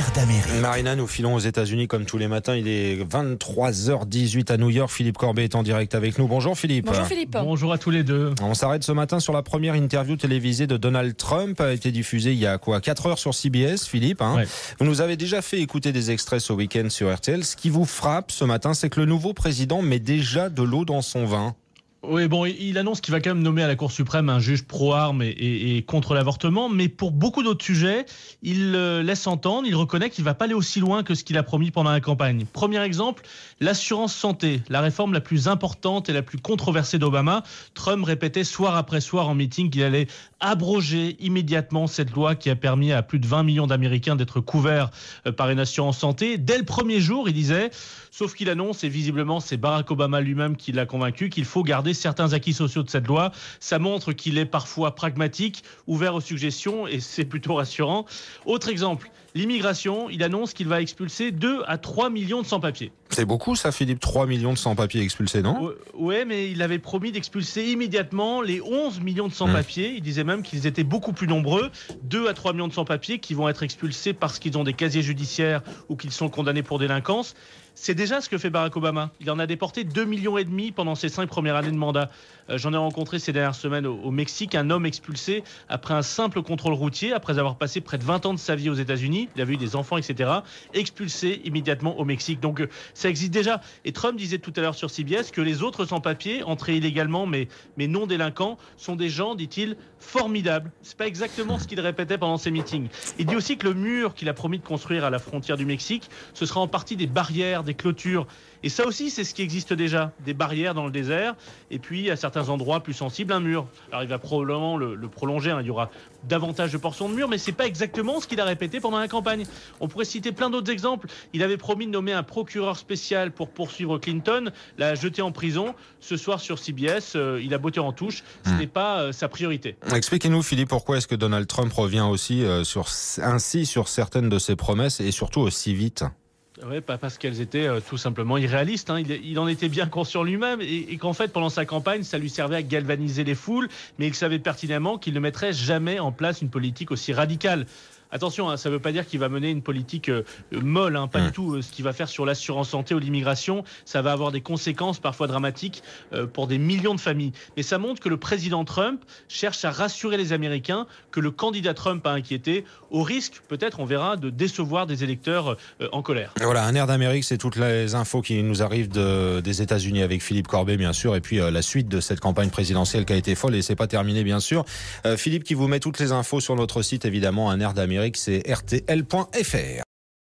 air d'Amérique. Marina, nous filons aux États-Unis comme tous les matins. Il est 23h18 à New York. Philippe Corbet est en direct avec nous. Bonjour Philippe. Bonjour Philippe. Bonjour à tous les deux. On s'arrête ce matin sur la première interview télévisée de Donald Trump. A été diffusée il y a 4 heures sur CBS, Philippe. Ouais. Vous nous avez déjà fait écouter des extraits ce week-end sur RTL. Ce qui vous frappe ce matin, c'est que le nouveau président met déjà de l'eau dans son vin. Oui, bon, il annonce qu'il va quand même nommer à la Cour suprême un juge pro-armes et contre l'avortement, mais pour beaucoup d'autres sujets, il laisse entendre, il reconnaît qu'il ne va pas aller aussi loin que ce qu'il a promis pendant la campagne. Premier exemple, l'assurance santé, la réforme la plus importante et la plus controversée d'Obama. Trump répétait soir après soir en meeting qu'il allait abroger immédiatement cette loi qui a permis à plus de 20 millions d'Américains d'être couverts par une assurance santé. Dès le premier jour, il disait, sauf qu'il annonce, et visiblement c'est Barack Obama lui-même qui l'a convaincu, qu'il faut garder certains acquis sociaux de cette loi. Ça montre qu'il est parfois pragmatique, ouvert aux suggestions, et c'est plutôt rassurant. Autre exemple, l'immigration, il annonce qu'il va expulser 2 à 3 millions de sans-papiers. C'est beaucoup ça, Philippe, 3 millions de sans-papiers expulsés, non ? Ouais, mais il avait promis d'expulser immédiatement les 11 millions de sans-papiers. Il disait même qu'ils étaient beaucoup plus nombreux, 2 à 3 millions de sans-papiers qui vont être expulsés parce qu'ils ont des casiers judiciaires ou qu'ils sont condamnés pour délinquance. C'est déjà ce que fait Barack Obama. Il en a déporté 2,5 millions pendant ses 5 premières années de mandat. J'en ai rencontré ces dernières semaines au Mexique, un homme expulsé après un simple contrôle routier, après avoir passé près de 20 ans de sa vie aux États-Unis. Il avait eu des enfants, etc. Expulsé immédiatement au Mexique. Donc ça existe déjà. Et Trump disait tout à l'heure sur CBS que les autres sans-papiers, entrés illégalement mais non délinquants, sont des gens, dit-il, formidables. C'est pas exactement ce qu'il répétait pendant ses meetings. Il dit aussi que le mur qu'il a promis de construire à la frontière du Mexique, ce sera en partie des barrières, des clôtures. Et ça aussi, c'est ce qui existe déjà. Des barrières dans le désert. Et puis, à certains endroits plus sensibles, un mur. Alors, il va probablement le prolonger. Hein. Il y aura davantage de portions de mur, mais c'est pas exactement ce qu'il a répété pendant la campagne. On pourrait citer plein d'autres exemples. Il avait promis de nommer un procureur spécial pour poursuivre Clinton, l'a jeté en prison. Ce soir sur CBS, il a botté en touche. Ce n'est pas sa priorité. Expliquez-nous, Philippe, pourquoi est-ce que Donald Trump revient aussi sur certaines de ses promesses et surtout aussi vite ? Oui, parce qu'elles étaient tout simplement irréalistes. Hein. Il en était bien conscient lui-même et qu'en fait, pendant sa campagne, ça lui servait à galvaniser les foules, mais il savait pertinemment qu'il ne mettrait jamais en place une politique aussi radicale. Attention, hein, ça ne veut pas dire qu'il va mener une politique molle, hein, pas du tout. Ce qu'il va faire sur l'assurance santé ou l'immigration, ça va avoir des conséquences parfois dramatiques pour des millions de familles. Mais ça montre que le président Trump cherche à rassurer les Américains, que le candidat Trump a inquiété, au risque, peut-être, on verra, de décevoir des électeurs en colère. Voilà, un air d'Amérique, c'est toutes les infos qui nous arrivent des États-Unis avec Philippe Corbet, bien sûr, et puis la suite de cette campagne présidentielle qui a été folle et c'est pas terminé, bien sûr. Philippe qui vous met toutes les infos sur notre site, évidemment, un air d'Amérique. C'est rtl.fr.